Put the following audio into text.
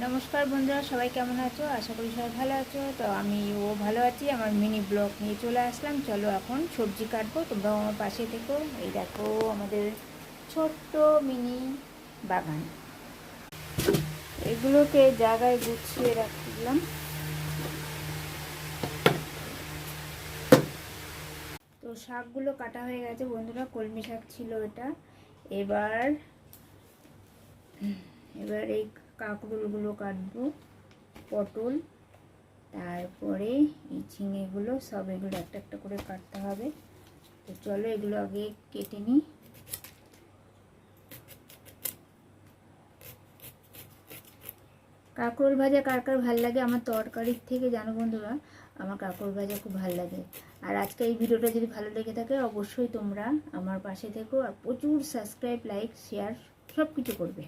নমস্কার বন্ধুরা, সবাই কেমন আছো? আশা করি সবাই ভালো আছো। তো আমিও ভালো আছি। আমার মিনি ব্লগ নিয়ে চলে আসলাম। চলো এখন সবজি কাটবো, তোমরাও আমার পাশে থেকো। এই দেখো আমাদের ছোট্ট মিনি বাগান, এগুলোকে জায়গায় গুছিয়ে রাখলাম। তো শাকগুলো কাটা হয়ে গেছে বন্ধুরা, কলমি শাক ছিল এটা। এবার এবার এই কাঁকরোলগুলো কাটবো, পটল, তারপরে এই ঝিঙেগুলো, সব এগুলো একটা একটা করে কাটতে হবে। তো চলো এগুলো আগে কেটে নিই। কাঁকরোল ভাজা কার কার ভাল লাগে? আমার তরকারির থেকে জানো বন্ধুরা, আমার কাঁকরোল ভাজা খুব ভাল লাগে। আর আজকে এই ভিডিওটা যদি ভালো লেগে থাকে অবশ্যই তোমরা আমার পাশে থেকো আর প্রচুর সাবস্ক্রাইব, লাইক, শেয়ার সব কিছু করবে।